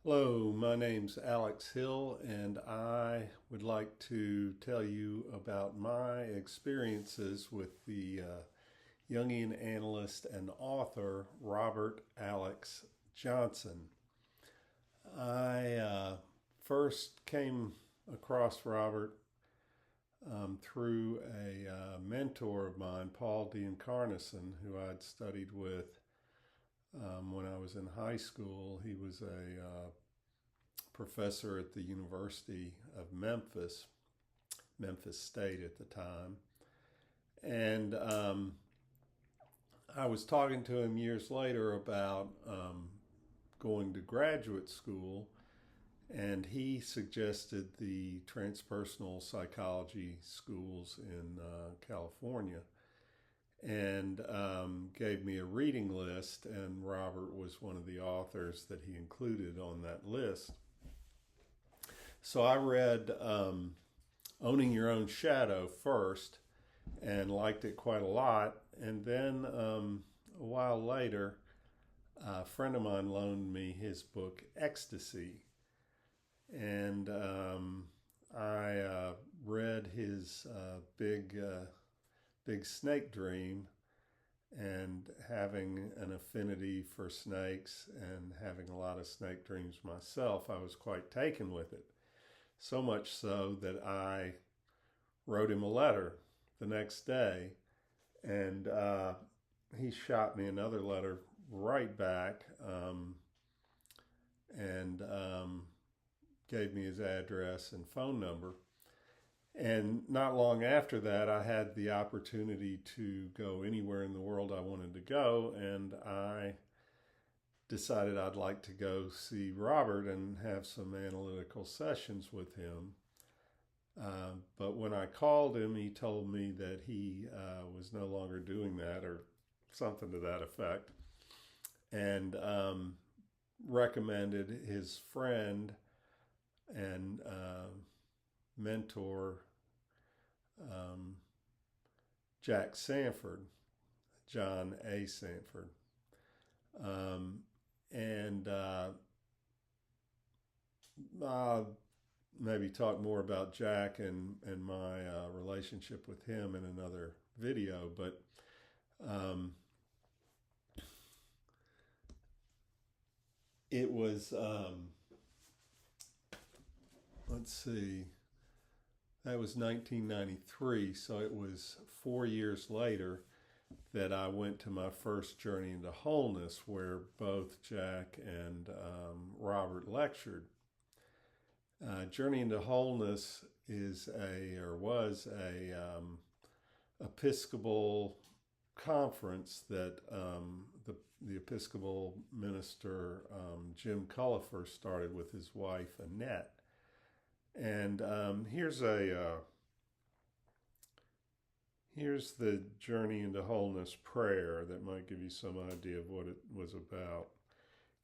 Hello, my name's Alex Hill, and I would like to tell you about my experiences with the Jungian analyst and author Robert Alex Johnson. I first came across Robert through a mentor of mine, Paul Dean-Carnison, who I'd studied with when I was in high school. He was a professor at the University of Memphis, Memphis State at the time. And I was talking to him years later about going to graduate school, and he suggested the transpersonal psychology schools in California and gave me a reading list, and Robert was one of the authors that he included on that list. So I read Owning Your Own Shadow first and liked it quite a lot. And then a while later, a friend of mine loaned me his book, Ecstasy. And I read his big snake dream, and having an affinity for snakes and having a lot of snake dreams myself, I was quite taken with it. So much so that I wrote him a letter the next day, and he shot me another letter right back, and gave me his address and phone number. And not long after that, I had the opportunity to go anywhere in the world I wanted to go, and I decided I'd like to go see Robert and have some analytical sessions with him. But when I called him, he told me that he was no longer doing that, or something to that effect, and recommended his friend and mentor, Jack Sanford, John A. Sanford. And I'll maybe talk more about Jack and my relationship with him in another video, but it was, let's see, that was 1993, so it was 4 years later that I went to my first Journey into Wholeness, where both Jack and Robert lectured. Journey into Wholeness was a Episcopal conference that the Episcopal minister Jim Cullifer started with his wife Annette. And here's the Journey into Wholeness prayer that might give you some idea of what it was about.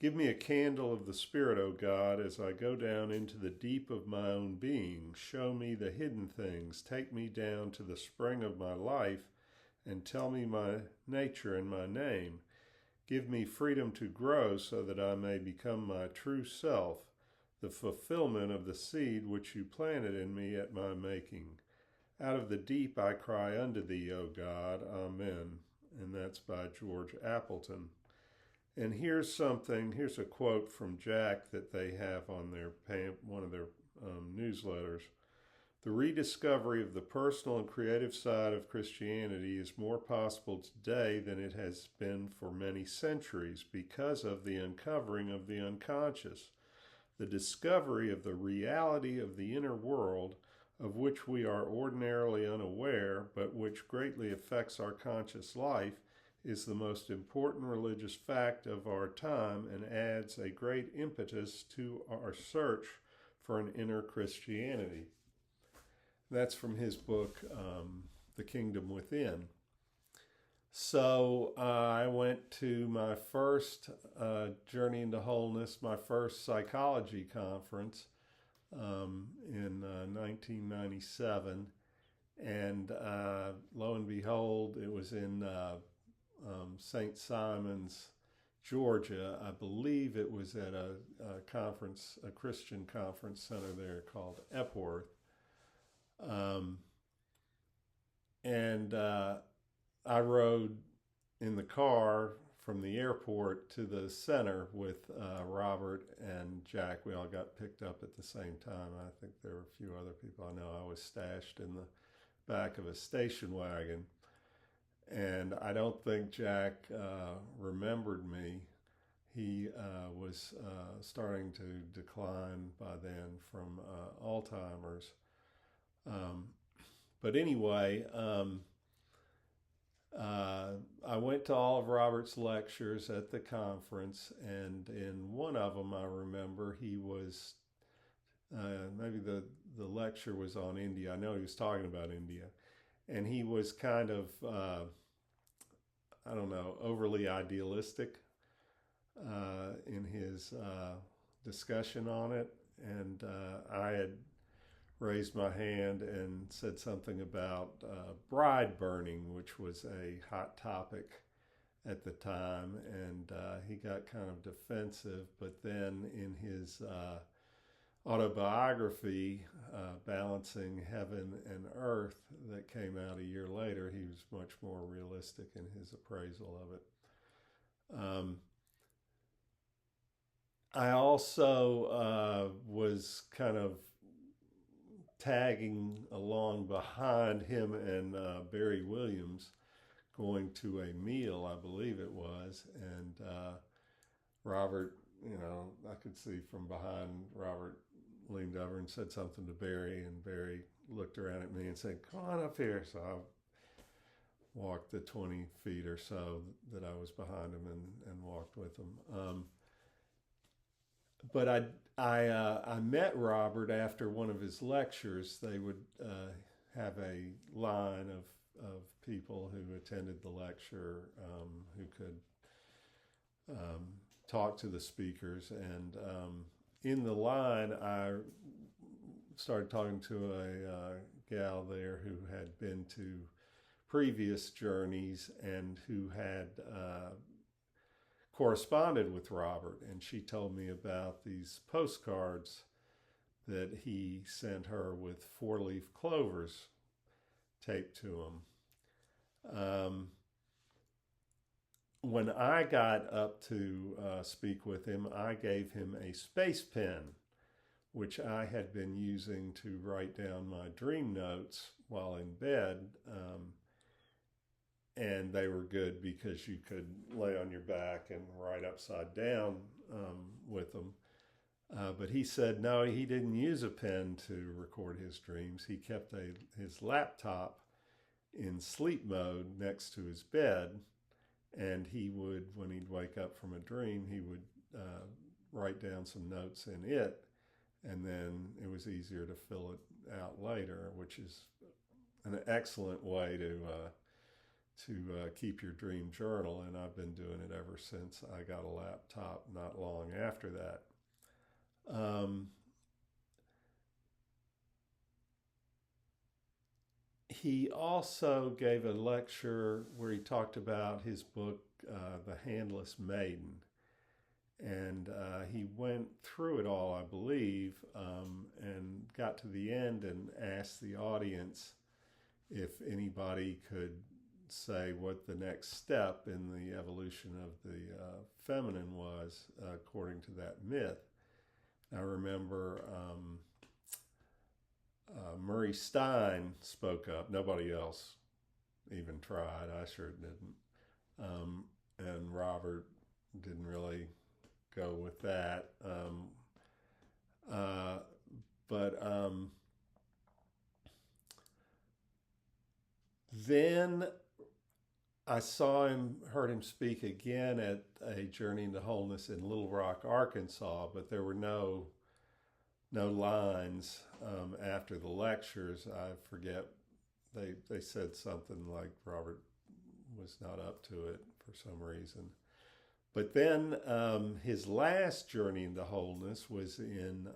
Give me a candle of the Spirit, O God, as I go down into the deep of my own being. Show me the hidden things. Take me down to the spring of my life and tell me my nature and my name. Give me freedom to grow so that I may become my true self, the fulfillment of the seed which you planted in me at my making. Out of the deep I cry unto thee, O God. Amen. And that's by George Appleton. And here's a quote from Jack that they have on one of their newsletters. The rediscovery of the personal and creative side of Christianity is more possible today than it has been for many centuries because of the uncovering of the unconscious, the discovery of the reality of the inner world, of which we are ordinarily unaware, but which greatly affects our conscious life, is the most important religious fact of our time and adds a great impetus to our search for an inner Christianity. That's from his book, The Kingdom Within. So I went to my first Journey into Wholeness, my first psychology conference in 1997. And lo and behold, it was in St. Simon's Georgia. I believe it was at a conference, a Christian conference center there called Epworth. And I rode in the car from the airport to the center with Robert and Jack. We all got picked up at the same time. I think there were a few other people. I know I was stashed in the back of a station wagon. And I don't think Jack remembered me. He was starting to decline by then from Alzheimer's. But anyway, I went to all of Robert's lectures at the conference, and in one of them I remember he was, maybe the lecture was on India. I know he was talking about India. And he was kind of, I don't know, overly idealistic in his discussion on it. And I had raised my hand and said something about bride burning, which was a hot topic at the time. And he got kind of defensive. But then in his autobiography, Balancing Heaven and Earth, that came out a year later, he was much more realistic in his appraisal of it. I also was kind of tagging along behind him and Barry Williams, going to a meal, I believe it was, and Robert, I could see from behind, Robert leaned over and said something to Barry, and Barry looked around at me and said, "Come on up here." So I walked the 20 feet or so that I was behind him and walked with him. But I met Robert after one of his lectures. They would have a line of people who attended the lecture who could talk to the speakers. And in the line, I started talking to a gal there who had been to previous journeys and who had corresponded with Robert. And she told me about these postcards that he sent her with 4-leaf clovers taped to him. When I got up to speak with him, I gave him a space pen, which I had been using to write down my dream notes while in bed. And they were good because you could lay on your back and write upside down with them. But he said no, he didn't use a pen to record his dreams. He kept his laptop in sleep mode next to his bed. And he would, when he'd wake up from a dream, he would write down some notes in it, and then it was easier to fill it out later, which is an excellent way to keep your dream journal. And I've been doing it ever since I got a laptop not long after that. He also gave a lecture where he talked about his book, The Handless Maiden. And he went through it all, I believe, and got to the end and asked the audience if anybody could say what the next step in the evolution of the feminine was according to that myth. I remember Murray Stein spoke up. Nobody else even tried. I sure didn't. And Robert didn't really go with that. Then I heard him speak again at a Journey into Wholeness in Little Rock, Arkansas, but there were no lines after the lectures. I forget, they said something like Robert was not up to it for some reason. But then his last Journey into Wholeness was in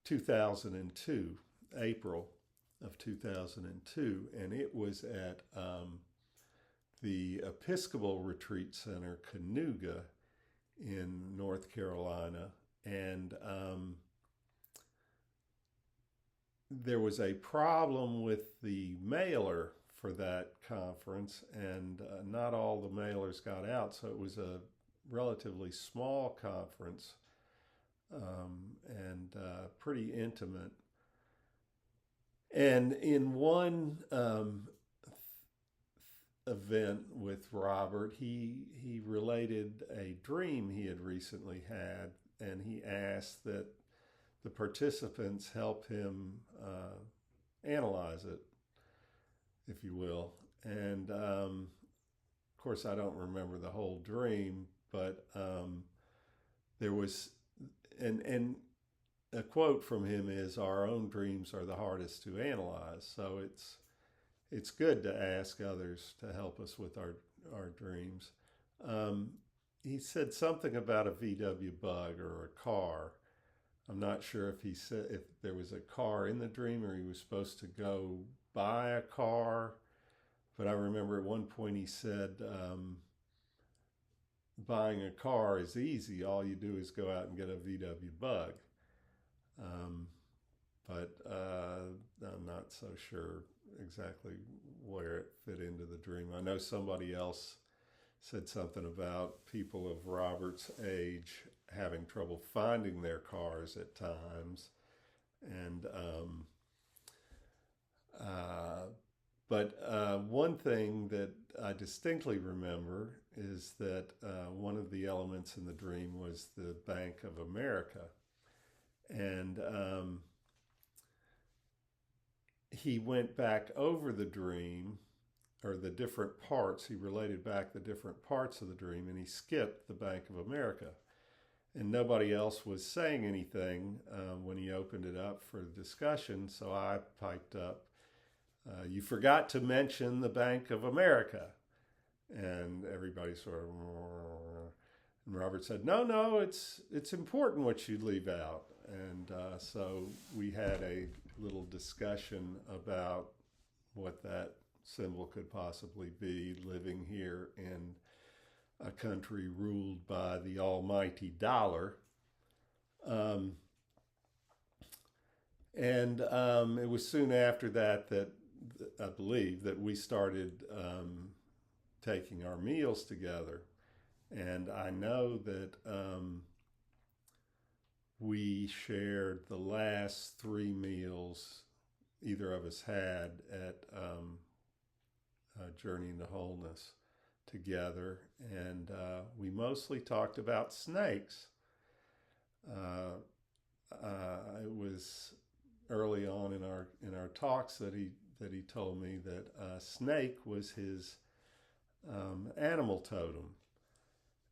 2002, April of 2002, and it was at the Episcopal Retreat Center, Cayuga, in North Carolina, and there was a problem with the mailer for that conference, and not all the mailers got out, so it was a relatively small conference, and pretty intimate. And in one event with Robert, he related a dream he had recently had, and he asked that the participants help him analyze it, if you will. And of course, I don't remember the whole dream, but there was, and a quote from him is, "Our own dreams are the hardest to analyze." So it's good to ask others to help us with our dreams. He said something about a VW bug or a car. I'm not sure if he said if there was a car in the dream or he was supposed to go buy a car. But I remember at one point he said, buying a car is easy. All you do is go out and get a VW bug. But I'm not so sure exactly where it fit into the dream. I know somebody else said something about people of Robert's age having trouble finding their cars at times. And but one thing that I distinctly remember is that one of the elements in the dream was the Bank of America. And he went back over the dream, or the different parts. He related back the different parts of the dream, and he skipped the Bank of America. And nobody else was saying anything when he opened it up for discussion, so I piped up, "You forgot to mention the Bank of America." And everybody sort of, and Robert said, no, it's important what you leave out. And so we had a little discussion about what that symbol could possibly be, living here in a country ruled by the almighty dollar. And it was soon after that I believe that we started taking our meals together. And I know that we shared the last 3 meals either of us had at Journey Into Wholeness together, and we mostly talked about snakes. It was early on in our talks that he told me that snake was his animal totem,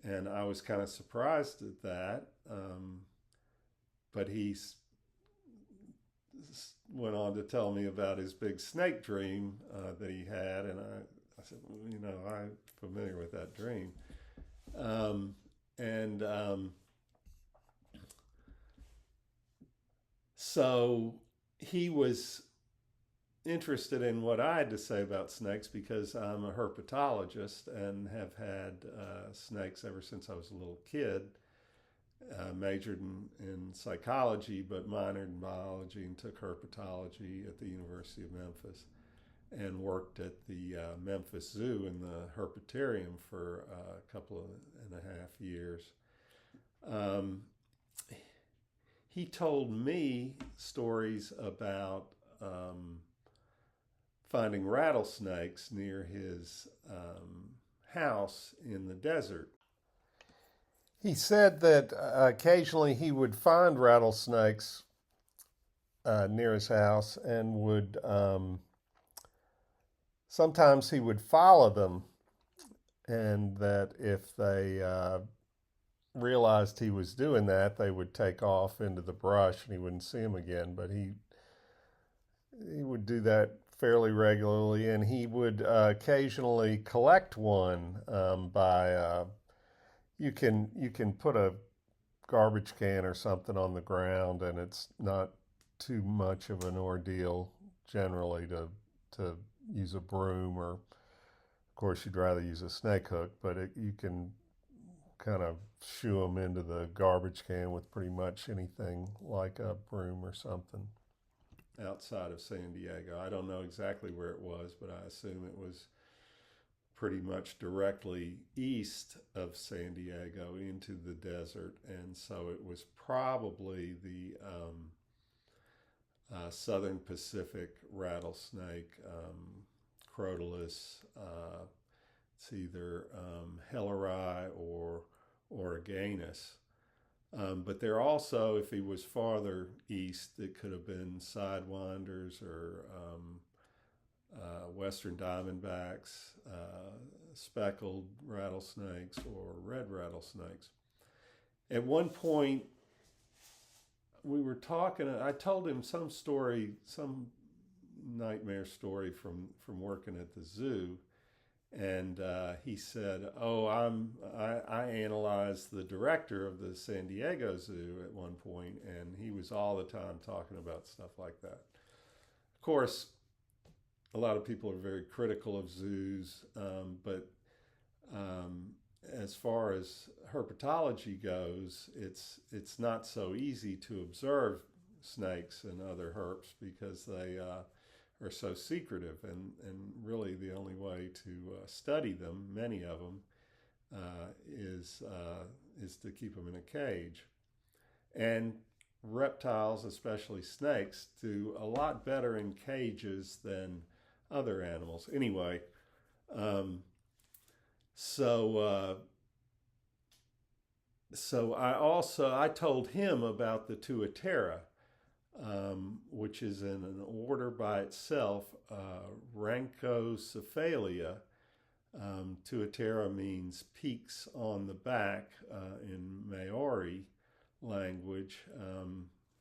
and I was kind of surprised at that. But he went on to tell me about his big snake dream that he had, and I said, well, I'm familiar with that dream. So he was interested in what I had to say about snakes because I'm a herpetologist and have had snakes ever since I was a little kid. Majored in psychology, but minored in biology, and took herpetology at the University of Memphis, and worked at the Memphis Zoo in the herpetarium for a couple and a half years. He told me stories about finding rattlesnakes near his house in the desert. He said that occasionally he would find rattlesnakes near his house, and would sometimes he would follow them, and that if they realized he was doing that, they would take off into the brush and he wouldn't see them again. But he would do that fairly regularly, and he would occasionally collect one by you can put a garbage can or something on the ground, and it's not too much of an ordeal generally to use a broom or course, you'd rather use a snake hook, but you can kind of shoo them into the garbage can with pretty much anything like a broom or something outside of San Diego. I don't know exactly where it was, but I assume it was pretty much directly east of San Diego into the desert. And so it was probably the Southern Pacific rattlesnake, Crotalus. It's either Helleri or Oreganus. But there also, if he was farther east, it could have been sidewinders or western diamondbacks, speckled rattlesnakes, or red rattlesnakes. At one point, we were talking, I told him some story, some nightmare story from working at the zoo. And he said, "Oh, I analyzed the director of the San Diego Zoo at one point, and he was all the time talking about stuff like that." Of course, a lot of people are very critical of zoos, but as far as herpetology goes, it's not so easy to observe snakes and other herps because they are so secretive, and really the only way to study them, many of them, is to keep them in a cage. And reptiles, especially snakes, do a lot better in cages than other animals. Anyway, so I told him about the tuatera, which is in an order by itself, Rhynchocephalia. Tuatera means peaks on the back in Maori language.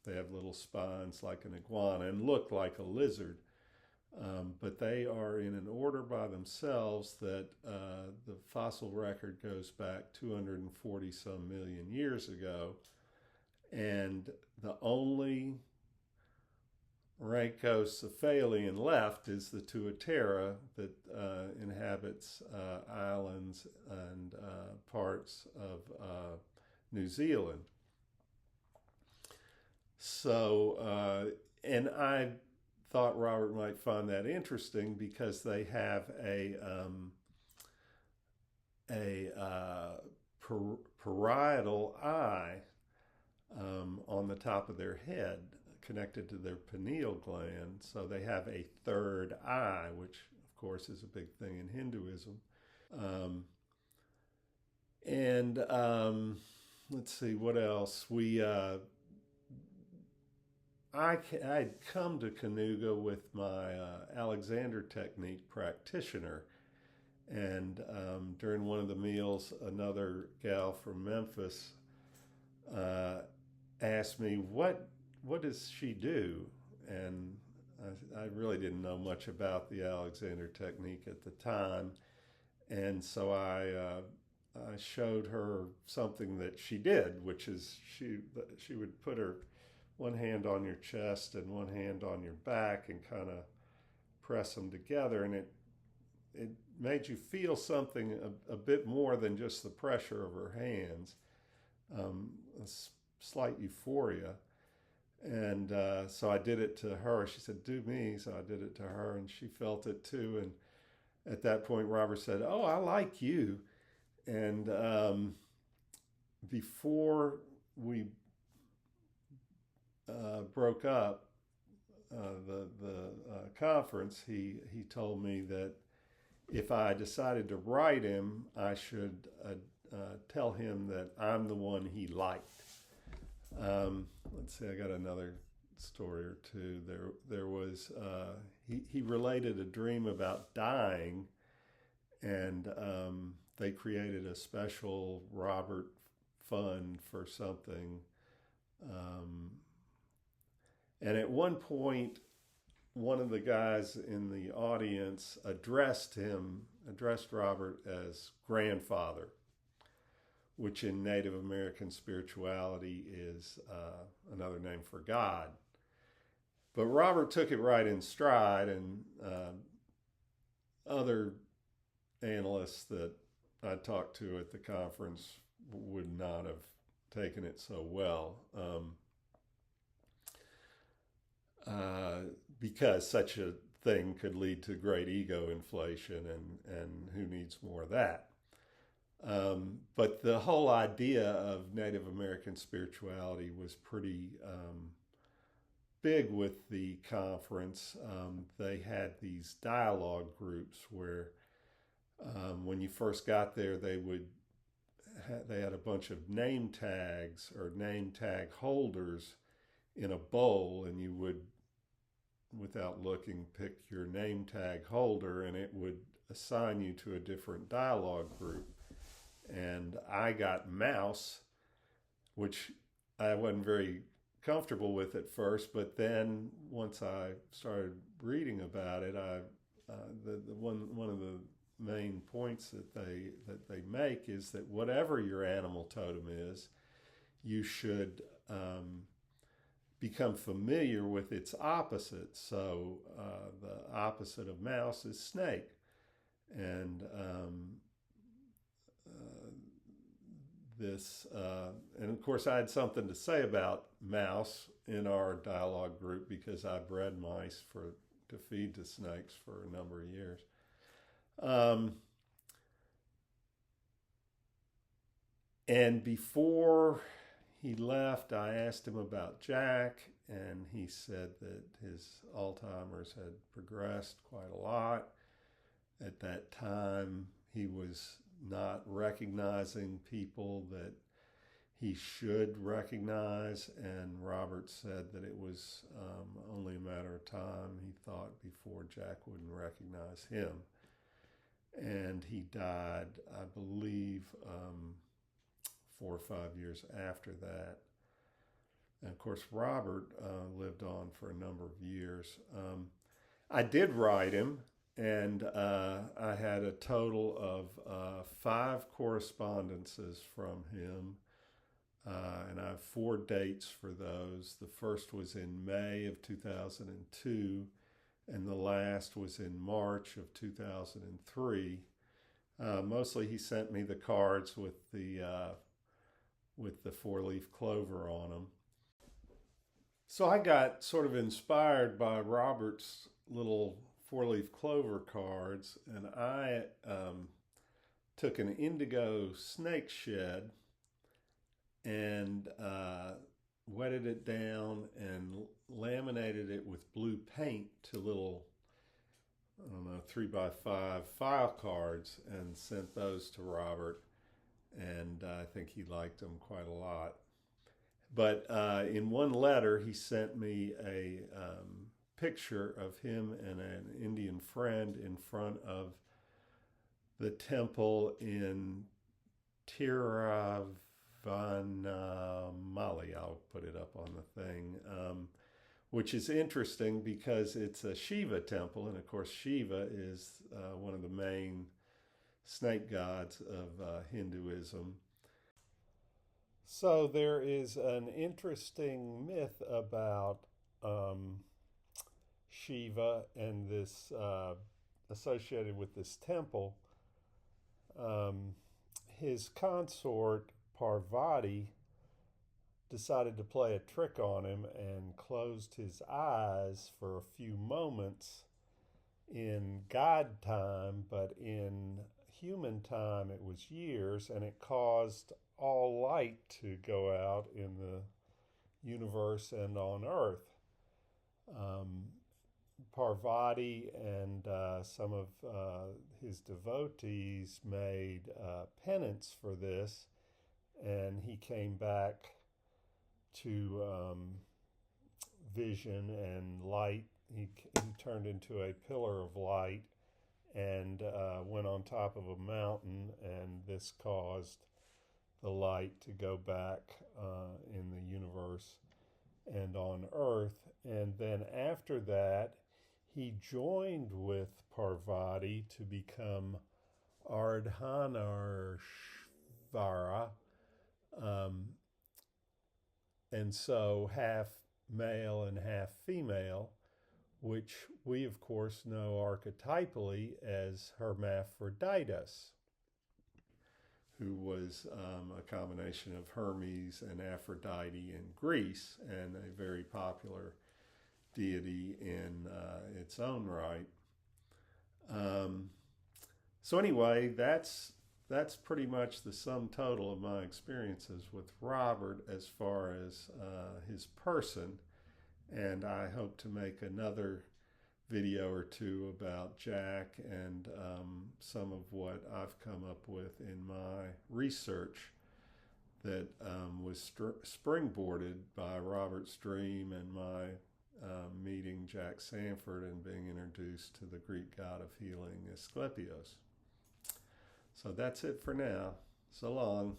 They have little spines like an iguana and look like a lizard, but they are in an order by themselves that the fossil record goes back 240 some million years ago, and the only Rhynchocephalian left is the tuatera that inhabits islands and parts of New Zealand. So, and I thought Robert might find that interesting because they have a parietal eye on the top of their head, connected to their pineal gland. So they have a third eye, which of course is a big thing in Hinduism. Let's see what else. I'd come to Kanuga with my Alexander technique practitioner, and during one of the meals, another gal from Memphis asked me, what does she do? And I really didn't know much about the Alexander technique at the time. And so I showed her something that she did, which is she would put her one hand on your chest and one hand on your back and kind of press them together. And it made you feel something a bit more than just the pressure of her hands, a slight euphoria. And so I did it to her. She said, "Do me." So I did it to her, and she felt it too. And at that point, Robert said, "Oh, I like you." And before we broke up the conference, he told me that if I decided to write him, I should tell him that I'm the one he liked. Let's see, I got another story or two. There was, he related a dream about dying, and they created a special Robert fund for something. And at one point, one of the guys in the audience addressed Robert as grandfather, which in Native American spirituality is another name for God. But Robert took it right in stride, and other analysts that I talked to at the conference would not have taken it so well, because such a thing could lead to great ego inflation, and who needs more of that? But the whole idea of Native American spirituality was pretty big with the conference. They had these dialogue groups where when you first got there, they had a bunch of name tags or name tag holders in a bowl, and you would, without looking, pick your name tag holder, and it would assign you to a different dialogue group. And I got mouse, which I wasn't very comfortable with at first, but then once I started reading about it, one of the main points that they make is that whatever your animal totem is, you should become familiar with its opposite. So the opposite of mouse is snake, and and of course I had something to say about mouse in our dialogue group because I bred mice to feed to snakes for a number of years. And before he left, I asked him about Jack, and he said that his Alzheimer's had progressed quite a lot. At that time, he was not recognizing people that he should recognize, and Robert said that it was only a matter of time, he thought, before Jack wouldn't recognize him. And he died, I believe, 4 or 5 years after that. And of course, Robert lived on for a number of years. I did write him, and I had a total of 5 correspondences from him, and I have 4 dates for those. The first was in May of 2002, and the last was in March of 2003. Mostly he sent me the cards with the 4-leaf clover on them. So I got sort of inspired by Robert's little 4-leaf clover cards, and I took an indigo snake shed and wetted it down and laminated it with blue paint to little, 3x5 file cards, and sent those to Robert, and I think he liked them quite a lot. But in one letter, he sent me a picture of him and an Indian friend in front of the temple in Tiruvannamalai. I'll put it up on the thing, which is interesting because it's a Shiva temple, and of course Shiva is one of the main snake gods of Hinduism. So there is an interesting myth about Shiva and this associated with this temple. His consort Parvati decided to play a trick on him and closed his eyes for a few moments in God time, but in human time it was years, and it caused all light to go out in the universe and on Earth. Parvati and some of his devotees made penance for this, and he came back to vision and light. He turned into a pillar of light and went on top of a mountain, and this caused the light to go back in the universe and on Earth. And then after that, he joined with Parvati to become Ardhanarshvara. And so half male and half female, which we, of course, know archetypally as Hermaphroditus, who was a combination of Hermes and Aphrodite in Greece, and a very popular deity in its own right. So anyway, that's pretty much the sum total of my experiences with Robert as far as his person. And I hope to make another video or two about Jack and some of what I've come up with in my research that was springboarded by Robert's dream and my meeting Jack Sanford and being introduced to the Greek god of healing, Asclepios. So that's it for now. So long.